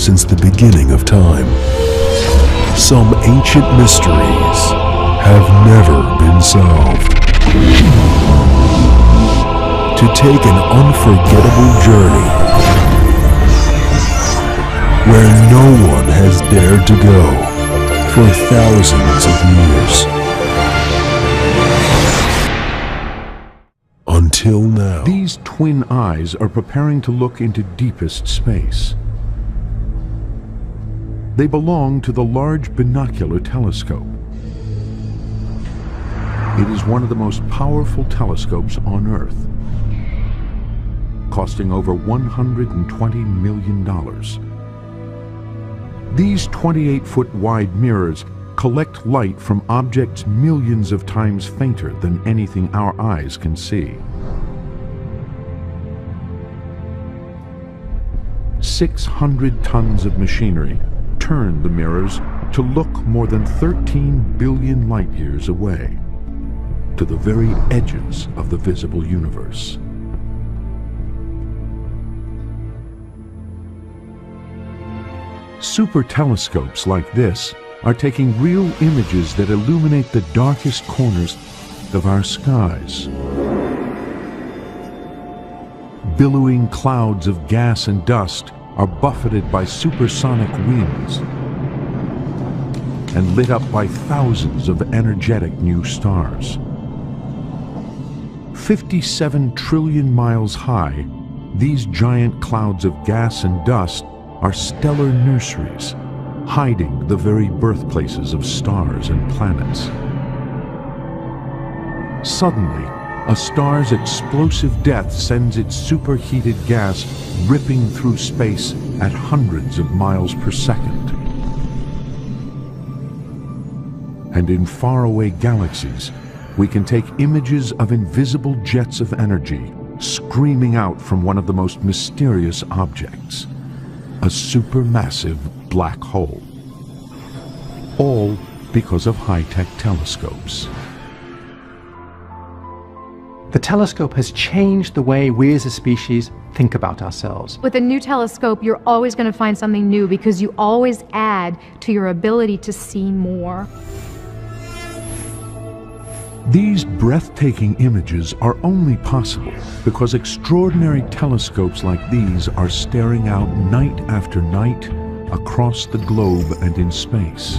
since the beginning of time. Some ancient mysteries have never been solved. To take an unforgettable journey where no one has dared to go for thousands of years. Until now. These twin eyes are preparing to look into deepest space. They belong to the Large Binocular Telescope. It is one of the most powerful telescopes on Earth, costing over $120 million. These 28-foot wide mirrors collect light from objects millions of times fainter than anything our eyes can see. 600 tons of machinery turn the mirrors to look more than 13 billion light years away, to the very edges of the visible universe. Super telescopes like this are taking real images that illuminate the darkest corners of our skies. Billowing clouds of gas and dust are buffeted by supersonic winds and lit up by thousands of energetic new stars. 57 trillion miles high, these giant clouds of gas and dust are stellar nurseries, hiding the very birthplaces of stars and planets. Suddenly, a star's explosive death sends its superheated gas ripping through space at hundreds of miles per second. And in faraway galaxies, we can take images of invisible jets of energy screaming out from one of the most mysterious objects, a supermassive black hole. All because of high-tech telescopes. The telescope has changed the way we as a species think about ourselves. With a new telescope, you're always going to find something new because you always add to your ability to see more. These breathtaking images are only possible because extraordinary telescopes like these are staring out night after night across the globe and in space.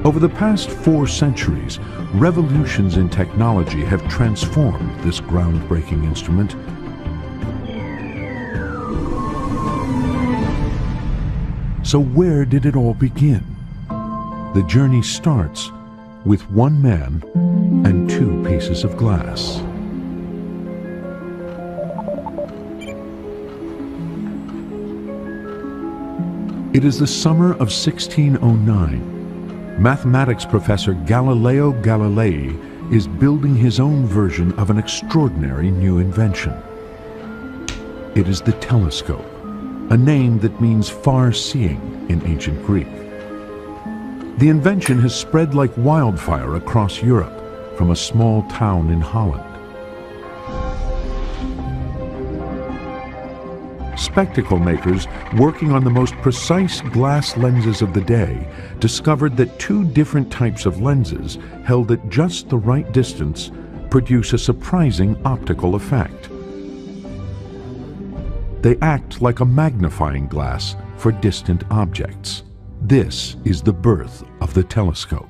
Over the past 4 centuries, revolutions in technology have transformed this groundbreaking instrument. So where did it all begin? The journey starts with one man and 2 pieces of glass. It is the summer of 1609. Mathematics professor Galileo Galilei is building his own version of an extraordinary new invention. It is the telescope, a name that means far-seeing in ancient Greek. The invention has spread like wildfire across Europe from a small town in Holland. Spectacle makers working on the most precise glass lenses of the day discovered that 2 different types of lenses held at just the right distance produce a surprising optical effect. They act like a magnifying glass for distant objects. This is the birth of the telescope.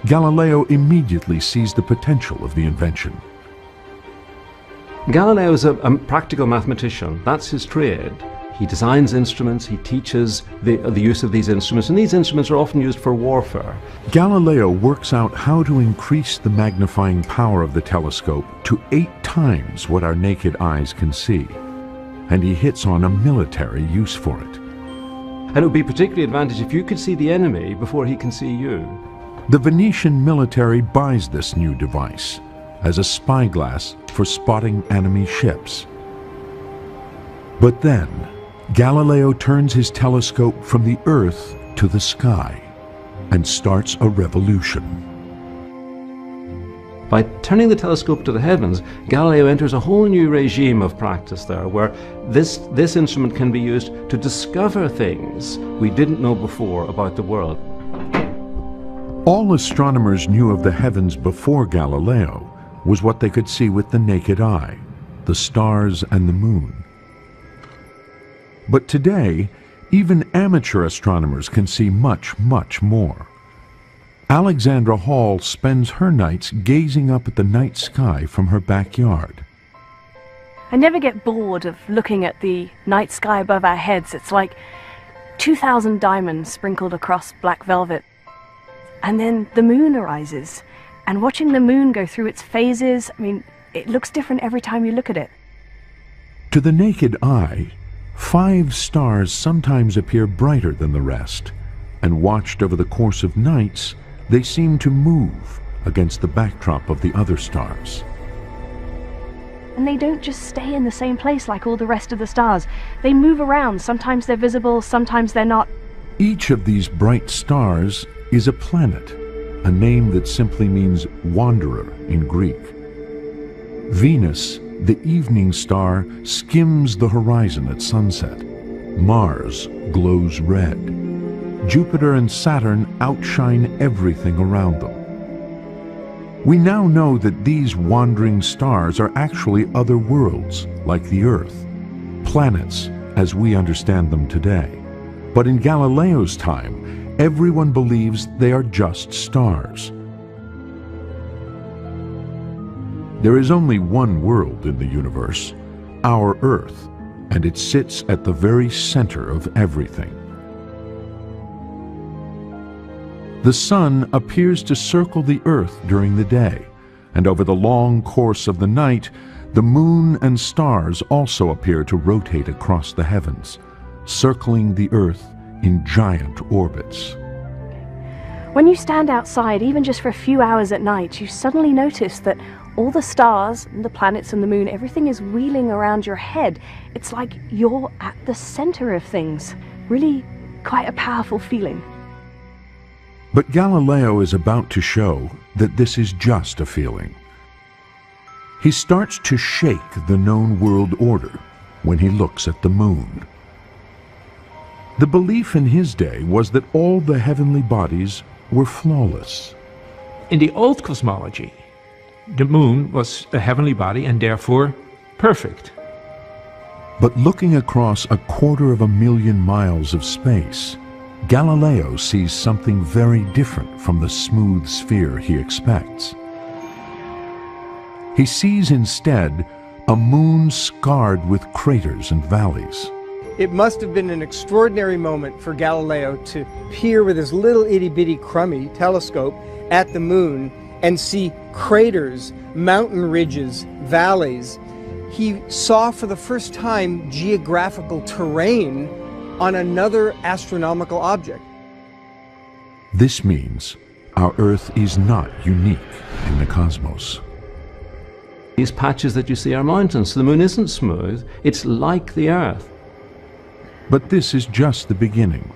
Galileo immediately sees the potential of the invention. Galileo is a practical mathematician. That's his trade. He designs instruments, he teaches the use of these instruments, and these instruments are often used for warfare. Galileo works out how to increase the magnifying power of the telescope to 8 times what our naked eyes can see. And he hits on a military use for it. And it would be particularly advantageous if you could see the enemy before he can see you. The Venetian military buys this new device as a spyglass for spotting enemy ships. But then, Galileo turns his telescope from the Earth to the sky and starts a revolution. By turning the telescope to the heavens, Galileo enters a whole new regime of practice there, where this instrument can be used to discover things we didn't know before about the world. All astronomers knew of the heavens before Galileo was what they could see with the naked eye, the stars and the moon. But today, even amateur astronomers can see much, much more. Alexandra Hall spends her nights gazing up at the night sky from her backyard. I never get bored of looking at the night sky above our heads. It's like 2,000 diamonds sprinkled across black velvet. And then the moon arises, and watching the moon go through its phases, I mean, it looks different every time you look at it. To the naked eye, 5 stars sometimes appear brighter than the rest, and watched over the course of nights, they seem to move against the backdrop of the other stars. And they don't just stay in the same place like all the rest of the stars. They move around. Sometimes they're visible, sometimes they're not. Each of these bright stars is a planet, a name that simply means wanderer in Greek. Venus, the evening star, skims the horizon at sunset. Mars glows red. Jupiter and Saturn outshine everything around them. We now know that these wandering stars are actually other worlds, like the Earth, planets as we understand them today. But in Galileo's time, everyone believes they are just stars. There is only one world in the universe, our Earth, and it sits at the very center of everything. The sun appears to circle the Earth during the day, and over the long course of the night, the moon and stars also appear to rotate across the heavens, circling the Earth in giant orbits. When you stand outside, even just for a few hours at night, you suddenly notice that all the stars, and the planets and the moon, everything is wheeling around your head. It's like you're at the center of things. Really quite a powerful feeling. But Galileo is about to show that this is just a feeling. He starts to shake the known world order when he looks at the moon. The belief in his day was that all the heavenly bodies were flawless. In the old cosmology, the moon was a heavenly body and therefore perfect. But looking across 250,000 miles of space, Galileo sees something very different from the smooth sphere he expects. He sees instead a moon scarred with craters and valleys. It must have been an extraordinary moment for Galileo to peer with his little itty-bitty crummy telescope at the moon and see craters, mountain ridges, valleys. He saw for the first time geographical terrain on another astronomical object. This means our Earth is not unique in the cosmos. These patches that you see are mountains. So the moon isn't smooth, it's like the Earth. But this is just the beginning.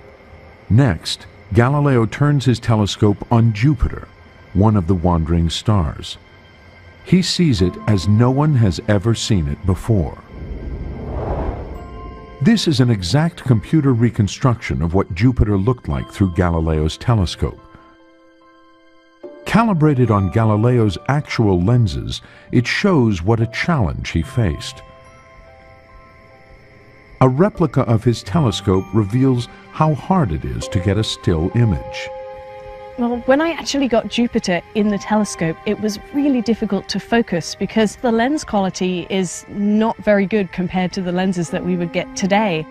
Next, Galileo turns his telescope on Jupiter, one of the wandering stars. He sees it as no one has ever seen it before. This is an exact computer reconstruction of what Jupiter looked like through Galileo's telescope. Calibrated on Galileo's actual lenses, it shows what a challenge he faced. A replica of his telescope reveals how hard it is to get a still image. Well, when I actually got Jupiter in the telescope, it was really difficult to focus because the lens quality is not very good compared to the lenses that we would get today.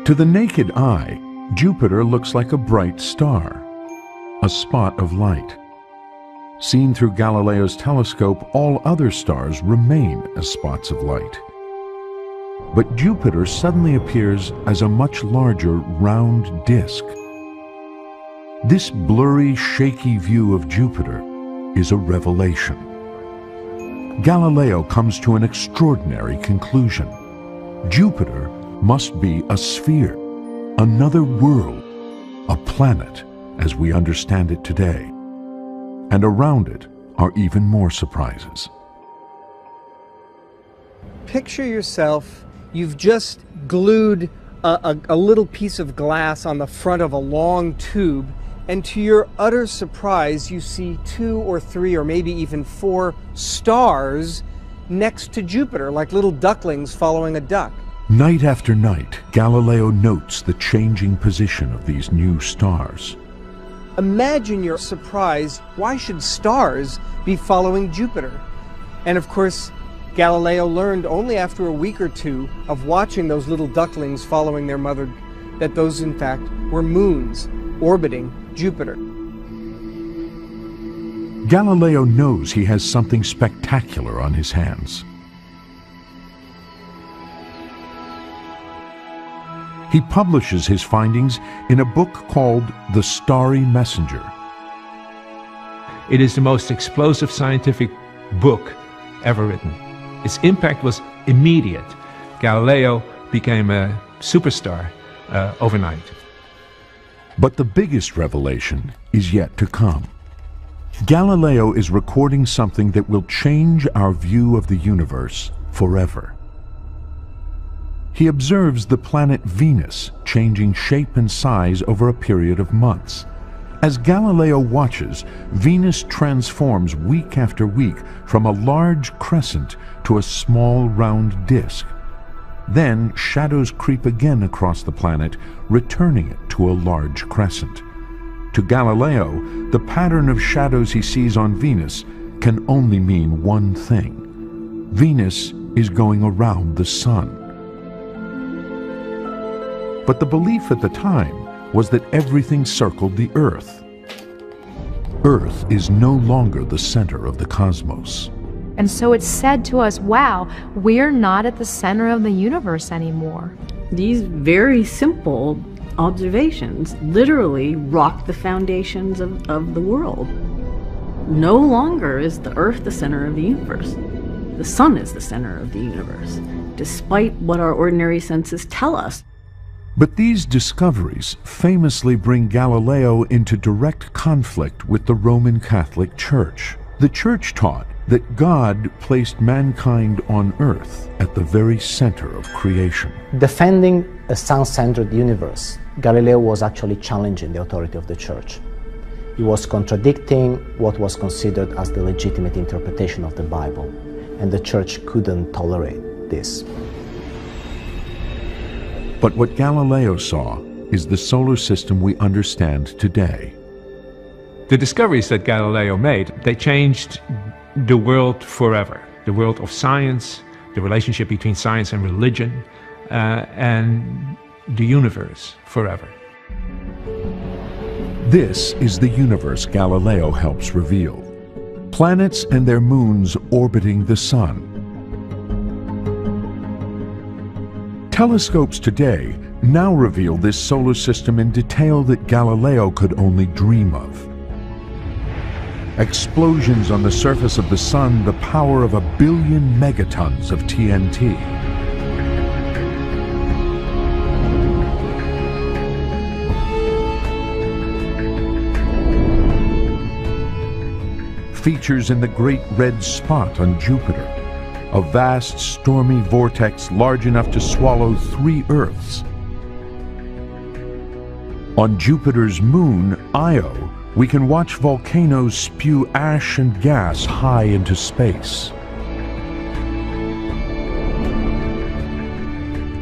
To the naked eye, Jupiter looks like a bright star, a spot of light. Seen through Galileo's telescope, all other stars remain as spots of light. But Jupiter suddenly appears as a much larger round disk. This blurry, shaky view of Jupiter is a revelation. Galileo comes to an extraordinary conclusion. Jupiter must be a sphere, another world, a planet as we understand it today. And around it are even more surprises. Picture yourself, you've just glued a little piece of glass on the front of a long tube, and to your utter surprise, you see 2 or 3 or maybe even 4 stars next to Jupiter, like little ducklings following a duck. Night after night, Galileo notes the changing position of these new stars. Imagine your surprise. Why should stars be following Jupiter? And of course, Galileo learned only after a week or 2 of watching those little ducklings following their mother that those in fact were moons orbiting Jupiter. Galileo knows he has something spectacular on his hands. He publishes his findings in a book called The Starry Messenger. It is the most explosive scientific book ever written. Its impact was immediate. Galileo became a superstar overnight. But the biggest revelation is yet to come. Galileo is recording something that will change our view of the universe forever. He observes the planet Venus changing shape and size over a period of months. As Galileo watches, Venus transforms week after week from a large crescent to a small round disk. Then shadows creep again across the planet, returning it to a large crescent. To Galileo, the pattern of shadows he sees on Venus can only mean one thing. Venus is going around the sun. But the belief at the time was that everything circled the Earth. Earth is no longer the center of the cosmos. And so it's said to us, wow, we're not at the center of the universe anymore. These very simple observations literally rock the foundations of the world. No longer is the Earth the center of the universe. The sun is the center of the universe, despite what our ordinary senses tell us. But these discoveries famously bring Galileo into direct conflict with the Roman Catholic Church. The Church taught that God placed mankind on earth at the very center of creation. Defending a sun-centered universe, Galileo was actually challenging the authority of the Church. He was contradicting what was considered as the legitimate interpretation of the Bible, and the Church couldn't tolerate this. But what Galileo saw is the solar system we understand today. The discoveries that Galileo made, they changed the world forever. The world of science, the relationship between science and religion, and the universe forever. This is the universe Galileo helps reveal. Planets and their moons orbiting the sun. Telescopes today now reveal this solar system in detail that Galileo could only dream of. Explosions on the surface of the sun, the power of 1 billion megatons of TNT. Features in the Great Red Spot on Jupiter, a vast stormy vortex large enough to swallow 3 Earths. On Jupiter's moon, Io, we can watch volcanoes spew ash and gas high into space.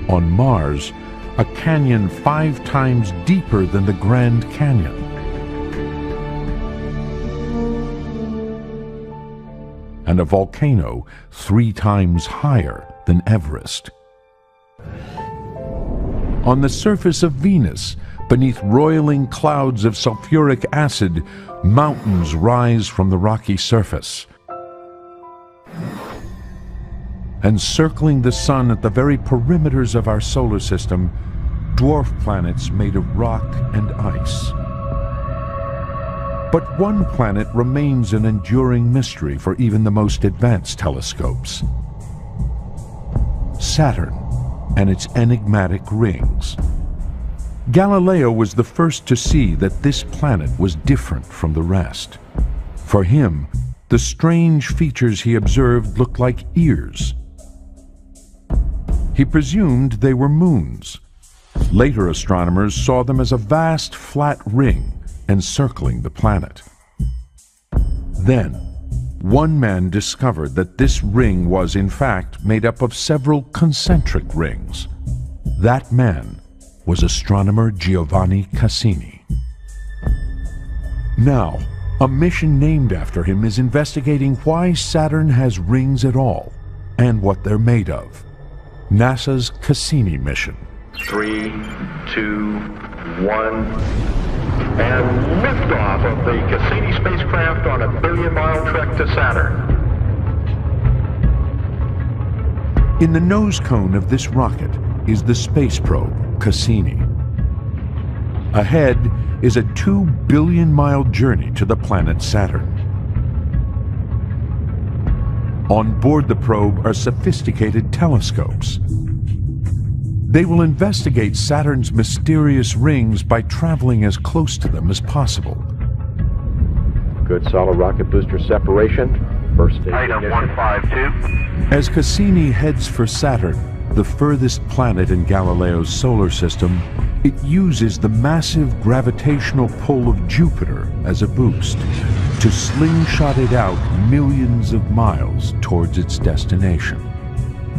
On Mars, a canyon 5 times deeper than the Grand Canyon. And a volcano 3 times higher than Everest. On the surface of Venus, beneath roiling clouds of sulfuric acid, mountains rise from the rocky surface. And circling the sun at the very perimeters of our solar system, dwarf planets made of rock and ice. But one planet remains an enduring mystery for even the most advanced telescopes. Saturn and its enigmatic rings. Galileo was the first to see that this planet was different from the rest. For him, The strange features he observed looked like ears. He presumed they were moons. Later astronomers saw them as a vast flat ring encircling the planet. Then, one man discovered that this ring was in fact made up of several concentric rings. That man was astronomer Giovanni Cassini. Now, a mission named after him is investigating why Saturn has rings at all and what they're made of. NASA's Cassini mission. 3, 2, 1, and liftoff of the Cassini spacecraft on a billion-mile trek to Saturn. In the nose cone of this rocket is the space probe, Cassini. Ahead is a 2 billion-mile journey to the planet Saturn. On board the probe are sophisticated telescopes. They will investigate Saturn's mysterious rings by traveling as close to them as possible. Good solid rocket booster separation. First stage Item 152. As Cassini heads for Saturn, the furthest planet in Galileo's solar system, it uses the massive gravitational pull of Jupiter as a boost to slingshot it out millions of miles towards its destination.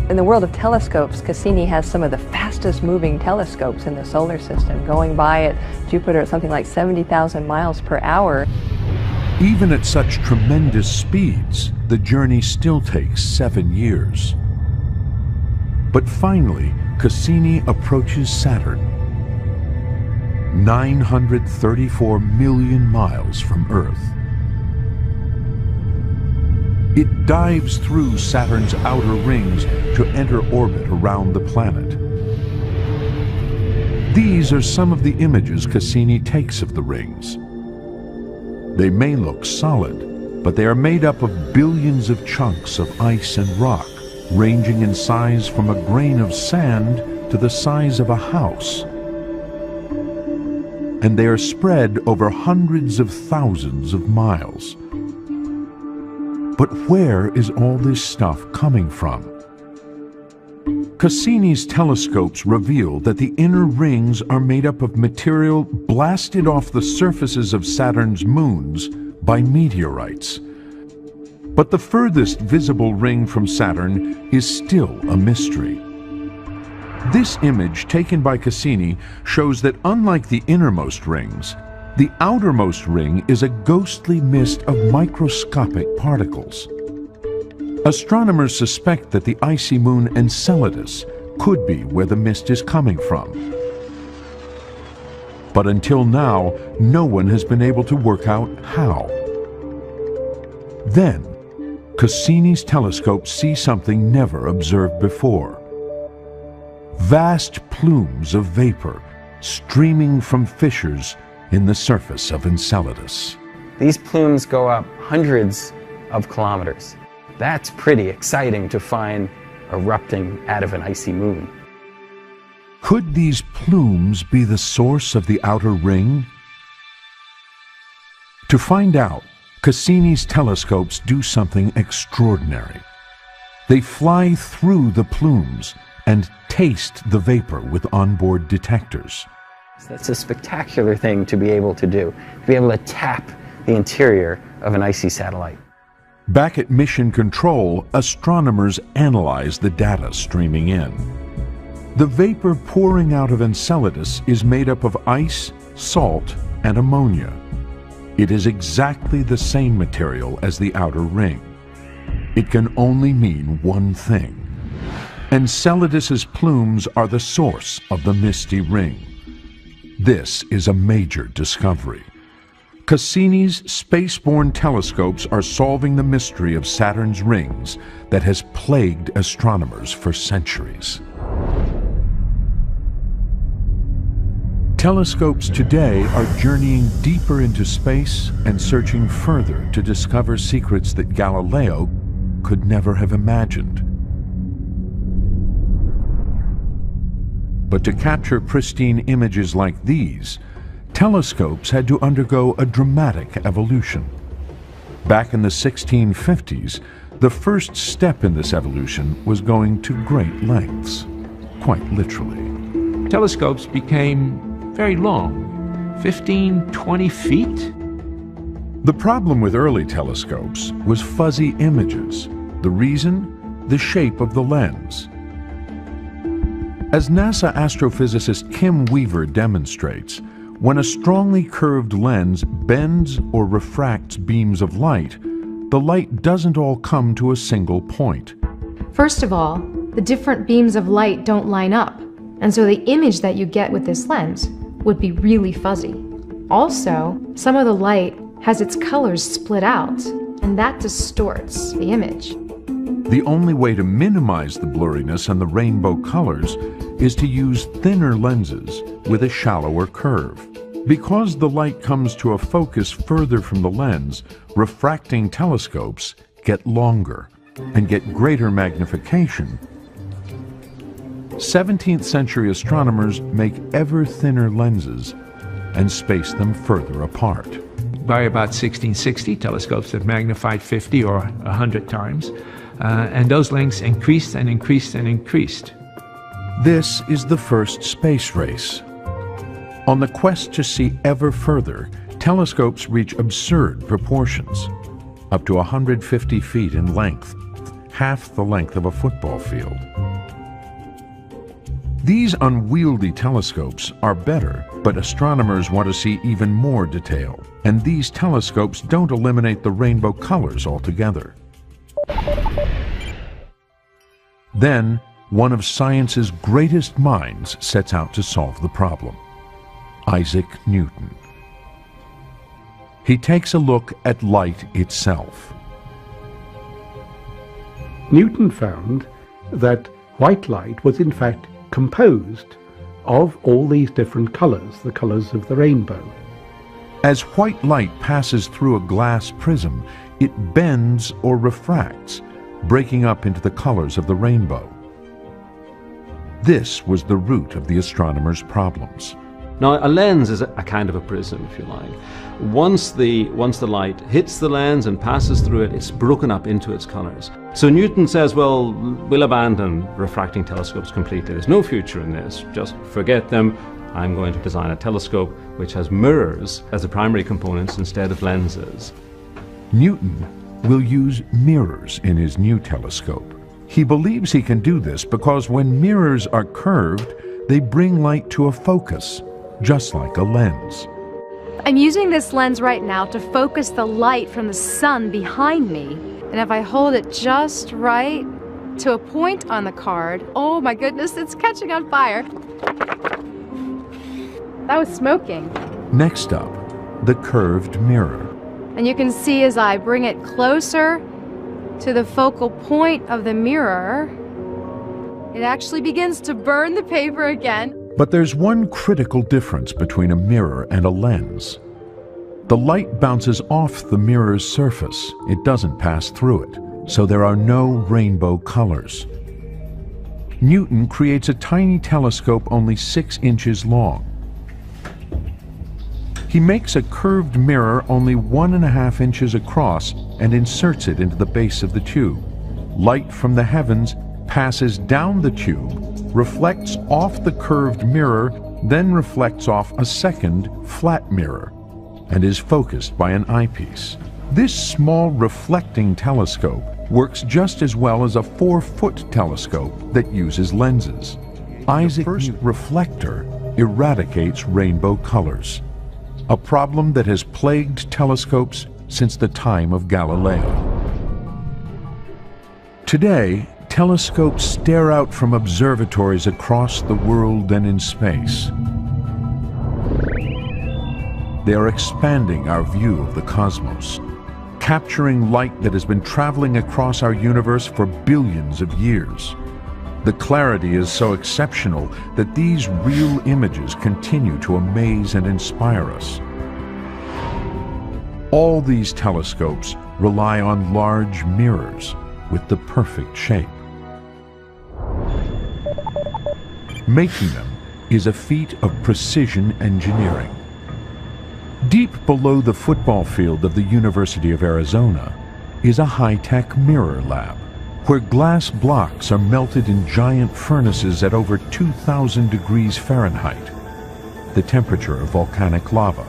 In the world of telescopes, Cassini has some of the fastest moving telescopes in the solar system, going by at Jupiter at something like 70,000 miles per hour. Even at such tremendous speeds, the journey still takes 7 years. But finally, Cassini approaches Saturn, 934 million miles from Earth. It dives through Saturn's outer rings to enter orbit around the planet. These are some of the images Cassini takes of the rings. They may look solid, but they are made up of billions of chunks of ice and rock, ranging in size from a grain of sand to the size of a house. And they are spread over hundreds of thousands of miles. But where is all this stuff coming from? Cassini's telescopes reveal that the inner rings are made up of material blasted off the surfaces of Saturn's moons by meteorites. But the furthest visible ring from Saturn is still a mystery. This image taken by Cassini shows that unlike the innermost rings, the outermost ring is a ghostly mist of microscopic particles. Astronomers suspect that the icy moon Enceladus could be where the mist is coming from. But until now, no one has been able to work out how. Then, Cassini's telescopes see something never observed before. Vast plumes of vapor streaming from fissures in the surface of Enceladus. These plumes go up hundreds of kilometers. That's pretty exciting to find erupting out of an icy moon. Could these plumes be the source of the outer ring? To find out, Cassini's telescopes do something extraordinary. They fly through the plumes and taste the vapor with onboard detectors. That's a spectacular thing to be able to do, to be able to tap the interior of an icy satellite. Back at Mission Control, astronomers analyze the data streaming in. The vapor pouring out of Enceladus is made up of ice, salt, and ammonia. It is exactly the same material as the outer ring. It can only mean one thing. Enceladus's plumes are the source of the misty ring. This is a major discovery. Cassini's spaceborne telescopes are solving the mystery of Saturn's rings that has plagued astronomers for centuries. Telescopes today are journeying deeper into space and searching further to discover secrets that Galileo could never have imagined. But to capture pristine images like these, telescopes had to undergo a dramatic evolution. Back in the 1650s, the first step in this evolution was going to great lengths, quite literally. Telescopes became very long, 15, 20 feet. The problem with early telescopes was fuzzy images. The reason? The shape of the lens. As NASA astrophysicist Kim Weaver demonstrates, when a strongly curved lens bends or refracts beams of light, the light doesn't all come to a single point. First of all, the different beams of light don't line up, and so the image that you get with this lens would be really fuzzy. Also, some of the light has its colors split out, and that distorts the image. The only way to minimize the blurriness and the rainbow colors is to use thinner lenses with a shallower curve. Because the light comes to a focus further from the lens, refracting telescopes get longer and get greater magnification. 17th century astronomers make ever thinner lenses and space them further apart. By about 1660, telescopes had magnified 50 or 100 times, and those lengths increased and increased and increased. This is the first space race. On the quest to see ever further, telescopes reach absurd proportions, up to 150 feet in length, half the length of a football field. These unwieldy telescopes are better, but astronomers want to see even more detail, and these telescopes don't eliminate the rainbow colors altogether. Then, one of science's greatest minds sets out to solve the problem: Isaac Newton. He takes a look at light itself. Newton found that white light was in fact composed of all these different colors, the colors of the rainbow. As white light passes through a glass prism, it bends or refracts, breaking up into the colors of the rainbow. This was the root of the astronomer's problems. Now, a lens is a kind of a prism, if you like. Once the light hits the lens and passes through it, it's broken up into its colors. So Newton says, well, we'll abandon refracting telescopes completely. There's no future in this. Just forget them. I'm going to design a telescope which has mirrors as the primary components instead of lenses. Newton will use mirrors in his new telescope. He believes he can do this because when mirrors are curved, they bring light to a focus, just like a lens. I'm using this lens right now to focus the light from the sun behind me. And if I hold it just right to a point on the card, oh my goodness, it's catching on fire. That was smoking. Next up, the curved mirror. And you can see as I bring it closer to the focal point of the mirror, it actually begins to burn the paper again. But there's one critical difference between a mirror and a lens. The light bounces off the mirror's surface. It doesn't pass through it, so there are no rainbow colors. Newton creates a tiny telescope only 6 inches long. He makes a curved mirror only 1.5 inches across and inserts it into the base of the tube. Light from the heavens passes down the tube, reflects off the curved mirror, then reflects off a second flat mirror, and is focused by an eyepiece. This small reflecting telescope works just as well as a 4-foot telescope that uses lenses. Isaac's first reflector eradicates rainbow colors, a problem that has plagued telescopes since the time of Galileo. Today, telescopes stare out from observatories across the world and in space. They are expanding our view of the cosmos, capturing light that has been traveling across our universe for billions of years. The clarity is so exceptional that these real images continue to amaze and inspire us. All these telescopes rely on large mirrors with the perfect shape. Making them is a feat of precision engineering. Deep below the football field of the University of Arizona is a high-tech mirror lab, where glass blocks are melted in giant furnaces at over 2,000 degrees Fahrenheit, the temperature of volcanic lava.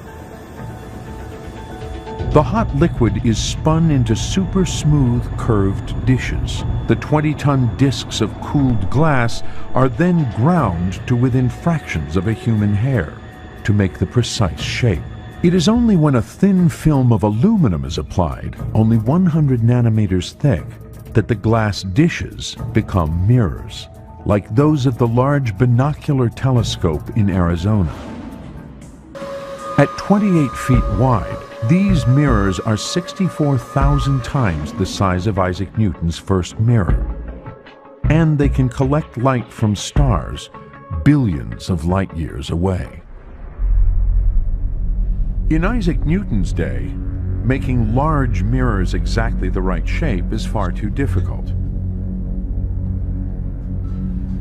The hot liquid is spun into super smooth curved dishes. The 20-ton discs of cooled glass are then ground to within fractions of a human hair to make the precise shape. It is only when a thin film of aluminum is applied, only 100 nanometers thick, that the glass dishes become mirrors, like those of the large binocular telescope in Arizona. At 28 feet wide, these mirrors are 64,000 times the size of Isaac Newton's first mirror. And they can collect light from stars billions of light years away. In Isaac Newton's day, making large mirrors exactly the right shape is far too difficult.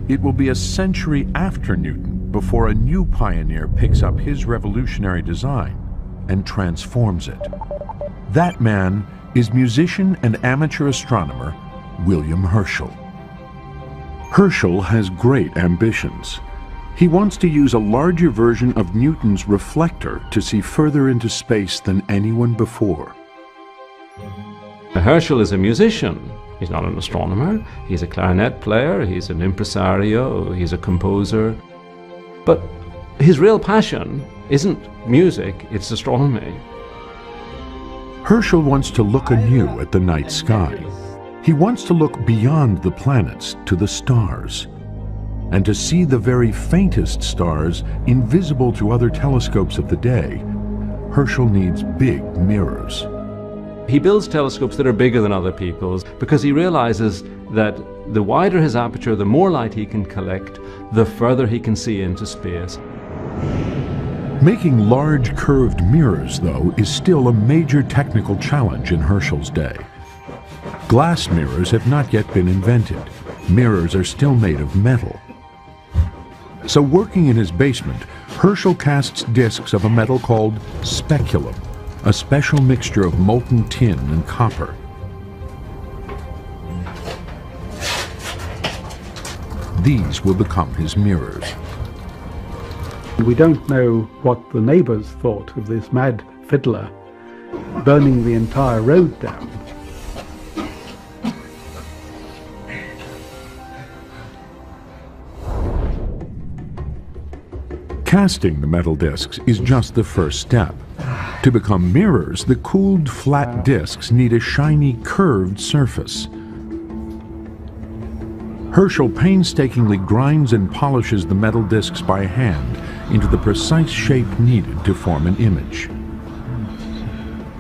It will be a century after Newton before a new pioneer picks up his revolutionary design and transforms it. That man is musician and amateur astronomer William Herschel. Herschel has great ambitions. He wants to use a larger version of Newton's reflector to see further into space than anyone before. Herschel is a musician. He's not an astronomer. He's a clarinet player, he's an impresario, he's a composer. But his real passion isn't music, it's astronomy. Herschel wants to look anew at the night sky. He wants to look beyond the planets to the stars, and to see the very faintest stars invisible to other telescopes of the day. Herschel needs big mirrors. He builds telescopes that are bigger than other people's because he realizes that the wider his aperture, the more light he can collect, the further he can see into space. Making large curved mirrors, though, is still a major technical challenge in Herschel's day. Glass mirrors have not yet been invented. Mirrors are still made of metal. So working in his basement, Herschel casts discs of a metal called speculum, a special mixture of molten tin and copper. These will become his mirrors. We don't know what the neighbors thought of this mad fiddler burning the entire road down. Casting the metal discs is just the first step. To become mirrors, the cooled flat discs need a shiny curved surface. Herschel painstakingly grinds and polishes the metal discs by hand into the precise shape needed to form an image.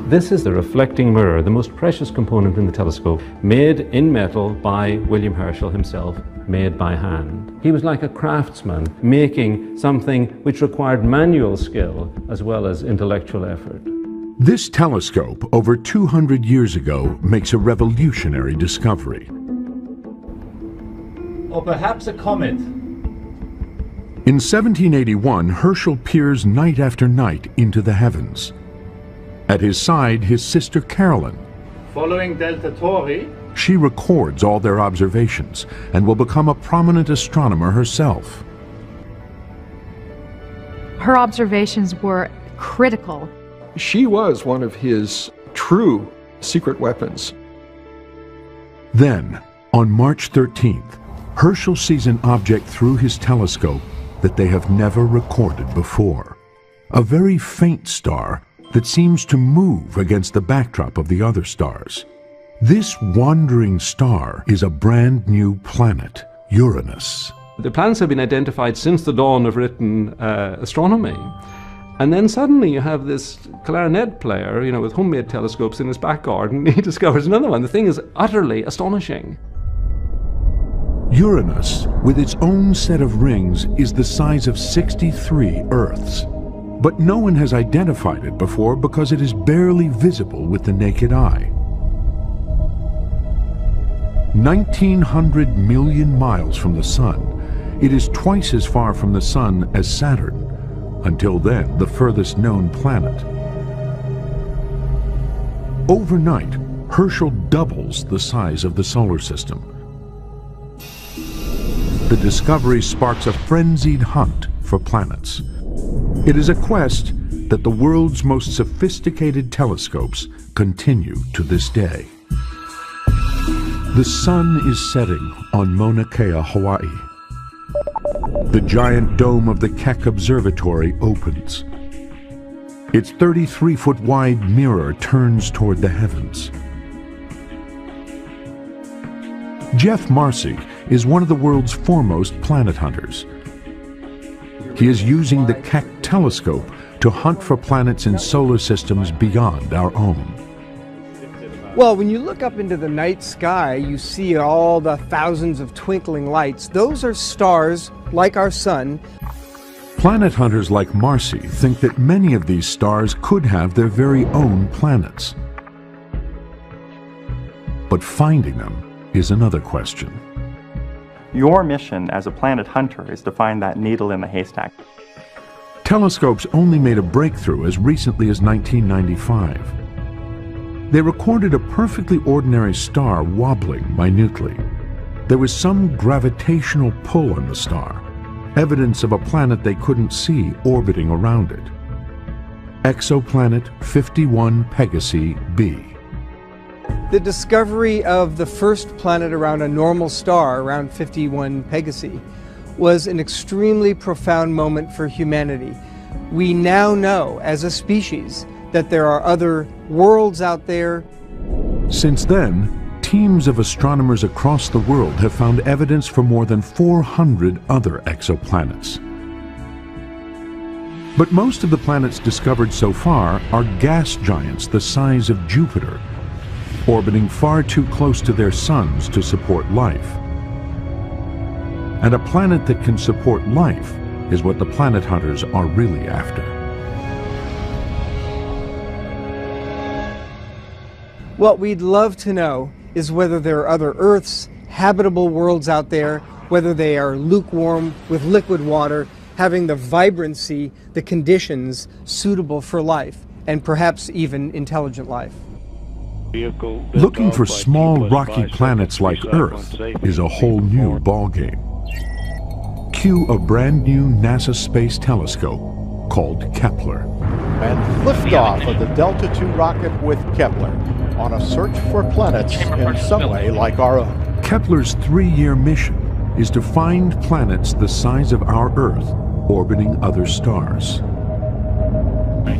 This is the reflecting mirror, the most precious component in the telescope, made in metal by William Herschel himself, made by hand. He was like a craftsman, making something which required manual skill as well as intellectual effort. This telescope, over 200 years ago, makes a revolutionary discovery. Or perhaps a comet. In 1781, Herschel peers night after night into the heavens. At his side, his sister Carolyn. Following Delta Tauri. She records all their observations and will become a prominent astronomer herself. Her observations were critical. She was one of his true secret weapons. Then, on March 13th, Herschel sees an object through his telescope that they have never recorded before. A very faint star that seems to move against the backdrop of the other stars. This wandering star is a brand new planet, Uranus. The planets have been identified since the dawn of written astronomy. And then suddenly you have this clarinet player, you know, with homemade telescopes in his back garden. He discovers another one. The thing is utterly astonishing. Uranus, with its own set of rings, is the size of 63 Earths. But no one has identified it before because it is barely visible with the naked eye. 1,900 million miles from the Sun, it is twice as far from the Sun as Saturn. Until then, the furthest known planet. Overnight, Herschel doubles the size of the solar system. The discovery sparks a frenzied hunt for planets. It is a quest that the world's most sophisticated telescopes continue to this day. The sun is setting on Mauna Kea, Hawaii. The giant dome of the Keck Observatory opens. Its 33-foot wide mirror turns toward the heavens. Jeff Marcy is one of the world's foremost planet hunters. He is using the Keck telescope to hunt for planets in solar systems beyond our own. Well, when you look up into the night sky, you see all the thousands of twinkling lights. Those are stars like our sun. Planet hunters like Marcy think that many of these stars could have their very own planets. But finding them is another question. Your mission as a planet hunter is to find that needle in the haystack. Telescopes only made a breakthrough as recently as 1995. They recorded a perfectly ordinary star wobbling minutely. There was some gravitational pull on the star, evidence of a planet they couldn't see orbiting around it. Exoplanet 51 Pegasi b. The discovery of the first planet around a normal star, around 51 Pegasi, was an extremely profound moment for humanity. We now know, as a species, that there are other worlds out there. Since then, teams of astronomers across the world have found evidence for more than 400 other exoplanets. But most of the planets discovered so far are gas giants the size of Jupiter, orbiting far too close to their suns to support life. And a planet that can support life is what the planet hunters are really after. What we'd love to know is whether there are other Earths, habitable worlds out there, whether they are lukewarm with liquid water, having the vibrancy, the conditions suitable for life, and perhaps even intelligent life. Looking for small rocky planets like Earth is a whole new ballgame. Cue a brand new NASA space telescope called Kepler. And liftoff of the Delta II rocket with Kepler on a search for planets in some way like our own. Kepler's 3-year mission is to find planets the size of our Earth orbiting other stars.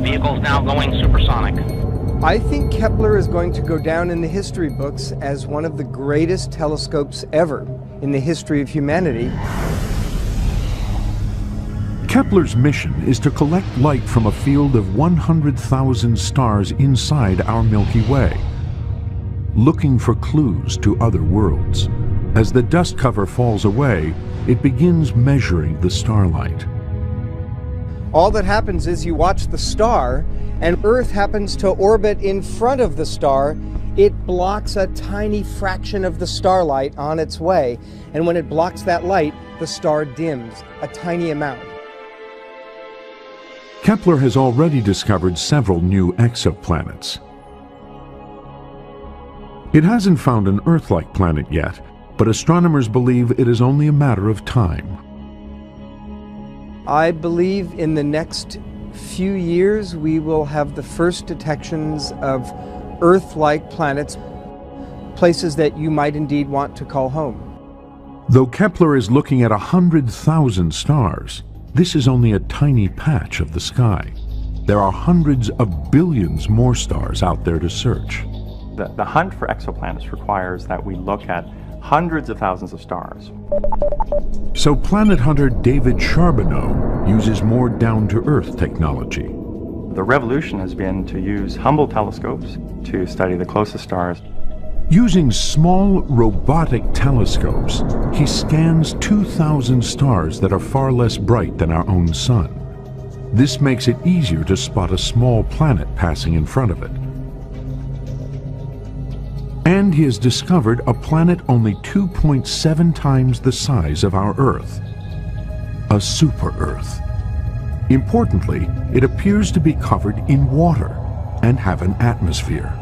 Vehicle's now going supersonic. I think Kepler is going to go down in the history books as one of the greatest telescopes ever in the history of humanity. Kepler's mission is to collect light from a field of 100,000 stars inside our Milky Way, looking for clues to other worlds. As the dust cover falls away, it begins measuring the starlight. All that happens is you watch the star, and Earth happens to orbit in front of the star. It blocks a tiny fraction of the starlight on its way, and when it blocks that light, the star dims a tiny amount. Kepler has already discovered several new exoplanets. It hasn't found an Earth-like planet yet, but astronomers believe it is only a matter of time. I believe in the next few years we will have the first detections of Earth-like planets, places that you might indeed want to call home. Though Kepler is looking at 100,000 stars, this is only a tiny patch of the sky. There are hundreds of billions more stars out there to search. The hunt for exoplanets requires that we look at hundreds of thousands of stars. So planet hunter David Charbonneau uses more down-to-earth technology. The revolution has been to use Hubble telescopes to study the closest stars. Using small robotic telescopes, he scans 2,000 stars that are far less bright than our own sun. This makes it easier to spot a small planet passing in front of it. And he has discovered a planet only 2.7 times the size of our Earth, a super-Earth. Importantly, it appears to be covered in water and have an atmosphere.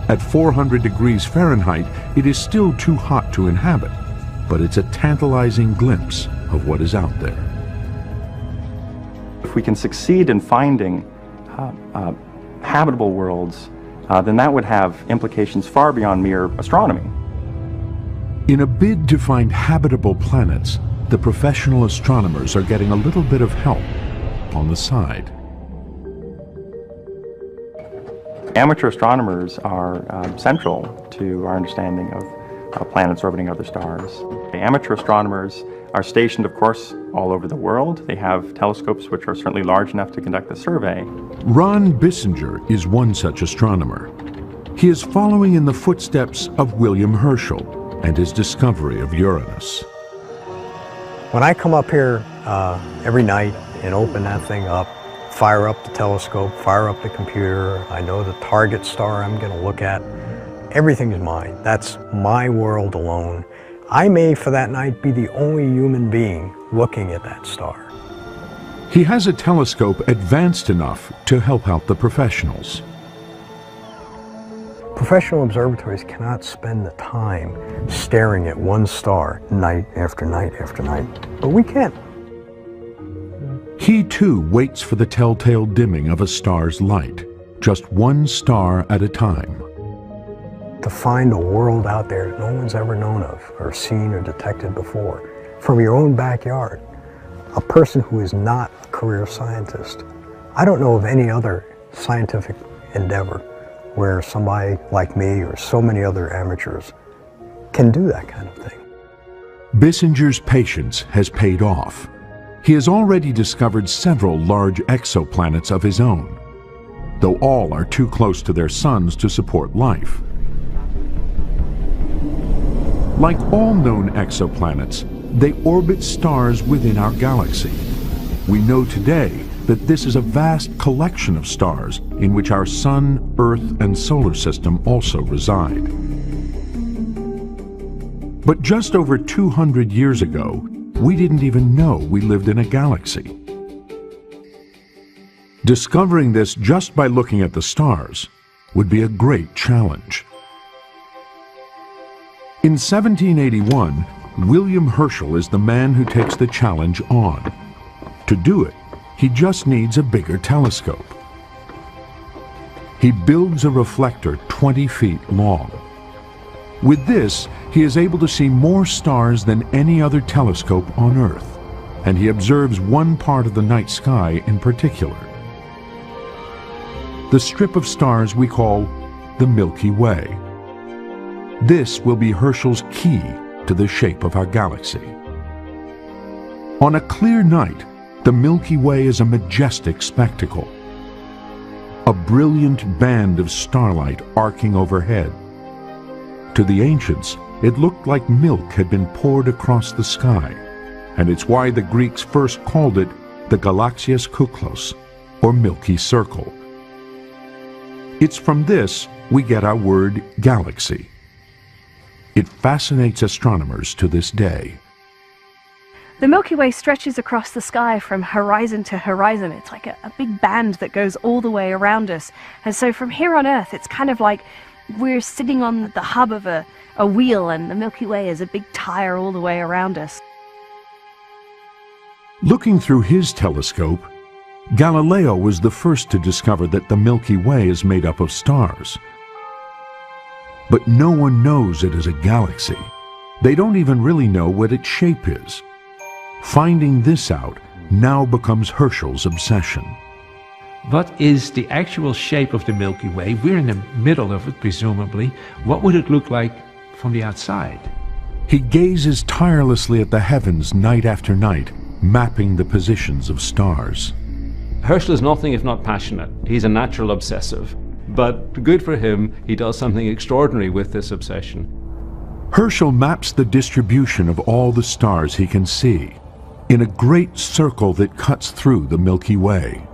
At 400 degrees Fahrenheit, it is still too hot to inhabit, but it's a tantalizing glimpse of what is out there. If we can succeed in finding habitable worlds, then that would have implications far beyond mere astronomy. In a bid to find habitable planets, the professional astronomers are getting a little bit of help on the side. Amateur astronomers are central to our understanding of planets orbiting other stars. The amateur astronomers are stationed, of course, all over the world. They have telescopes which are certainly large enough to conduct the survey. Ron Bissinger is one such astronomer. He is following in the footsteps of William Herschel and his discovery of Uranus. When I come up here every night and open that thing up, fire up the telescope, fire up the computer, I know the target star I'm going to look at. Everything is mine. That's my world alone. I may, for that night, be the only human being looking at that star. He has a telescope advanced enough to help out the professionals. Professional observatories cannot spend the time staring at one star night after night after night, but we can. He too waits for the telltale dimming of a star's light, just one star at a time. To find a world out there that no one's ever known of or seen or detected before, from your own backyard, a person who is not a career scientist. I don't know of any other scientific endeavor where somebody like me or so many other amateurs can do that kind of thing. Bissinger's patience has paid off. He has already discovered several large exoplanets of his own, though all are too close to their suns to support life. Like all known exoplanets, they orbit stars within our galaxy. We know today that this is a vast collection of stars in which our Sun, Earth, and solar system also reside. But just over 200 years ago, we didn't even know we lived in a galaxy. Discovering this just by looking at the stars would be a great challenge. In 1781, William Herschel is the man who takes the challenge on. To do it, he just needs a bigger telescope. He builds a reflector 20 feet long. With this, he is able to see more stars than any other telescope on Earth, and he observes one part of the night sky in particular. The strip of stars we call the Milky Way. This will be Herschel's key to the shape of our galaxy. On a clear night, the Milky Way is a majestic spectacle. A brilliant band of starlight arcing overhead. To the ancients, it looked like milk had been poured across the sky, and it's why the Greeks first called it the Galaxias Kuklos, or Milky Circle. It's from this we get our word galaxy. It fascinates astronomers to this day. The Milky Way stretches across the sky from horizon to horizon. It's like a big band that goes all the way around us. And so from here on Earth, it's kind of like we're sitting on the hub of a wheel, and the Milky Way is a big tire all the way around us. Looking through his telescope, Galileo was the first to discover that the Milky Way is made up of stars. But no one knows it is a galaxy. They don't even really know what its shape is. Finding this out now becomes Herschel's obsession. What is the actual shape of the Milky Way? We're in the middle of it, presumably. What would it look like from the outside? He gazes tirelessly at the heavens night after night, mapping the positions of stars. Herschel is nothing if not passionate. He's a natural obsessive. But good for him, he does something extraordinary with this obsession. Herschel maps the distribution of all the stars he can see in a great circle that cuts through the Milky Way.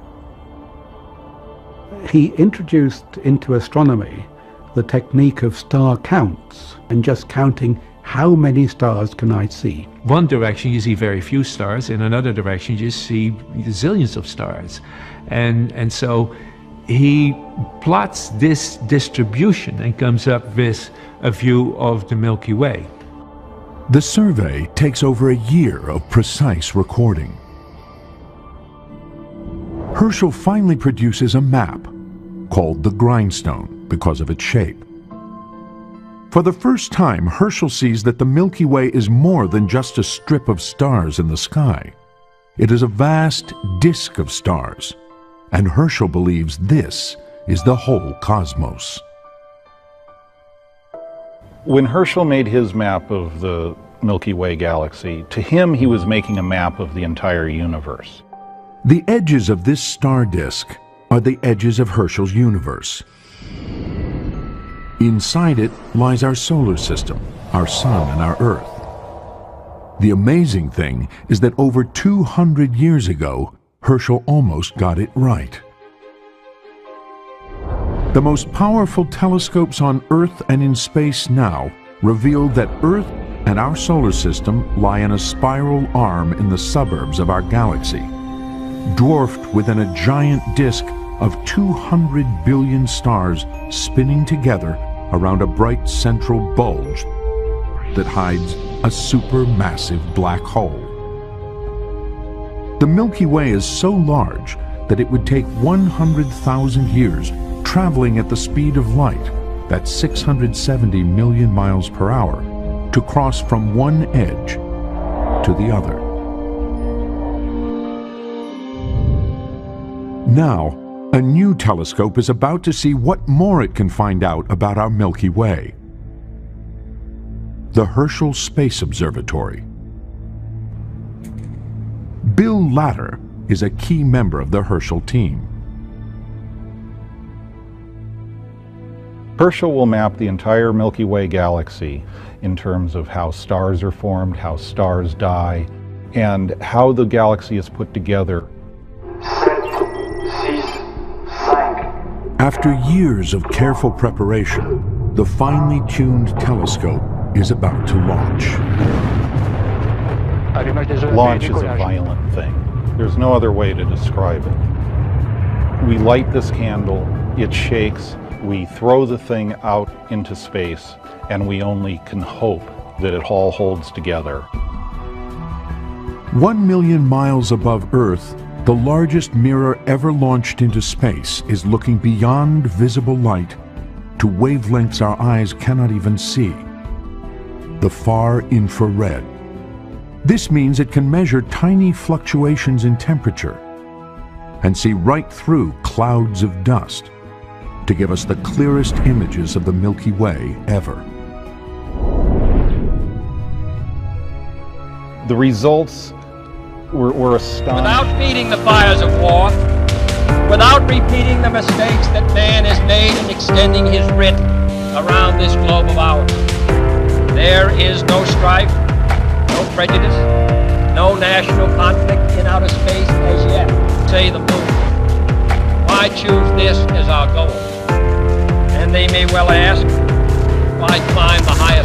He introduced into astronomy the technique of star counts and just counting how many stars can I see. One direction you see very few stars, in another direction you see zillions of stars. And so he plots this distribution and comes up with a view of the Milky Way. The survey takes over a year of precise recording. Herschel finally produces a map called the grindstone because of its shape. For the first time, Herschel sees that the Milky Way is more than just a strip of stars in the sky. It is a vast disk of stars, and Herschel believes this is the whole cosmos. When Herschel made his map of the Milky Way galaxy, to him he was making a map of the entire universe. The edges of this star disk are the edges of Herschel's universe. Inside it lies our solar system, our sun and our Earth. The amazing thing is that over 200 years ago, Herschel almost got it right. The most powerful telescopes on Earth and in space now reveal that Earth and our solar system lie in a spiral arm in the suburbs of our galaxy, dwarfed within a giant disk of 200 billion stars spinning together around a bright central bulge that hides a supermassive black hole. The Milky Way is so large that it would take 100,000 years traveling at the speed of light, that's 670 million miles per hour, to cross from one edge to the other. Now, a new telescope is about to see what more it can find out about our Milky Way. The Herschel Space Observatory. Bill Latter is a key member of the Herschel team. Herschel will map the entire Milky Way galaxy in terms of how stars are formed, how stars die, and how the galaxy is put together. After years of careful preparation, the finely tuned telescope is about to launch. Launch is a violent thing. There's no other way to describe it. We light this candle, it shakes, we throw the thing out into space, and we only can hope that it all holds together. 1 million miles above Earth, the largest mirror ever launched into space is looking beyond visible light to wavelengths our eyes cannot even see, the far infrared. This means it can measure tiny fluctuations in temperature and see right through clouds of dust to give us the clearest images of the Milky Way ever. The results were astonishing. Without feeding the fires of war, without repeating the mistakes that man has made in extending his writ around this globe of ours, there is no strife, no prejudice, no national conflict in outer space as yet. Say the moon. Why choose this as our goal? And they may well ask, why climb the highest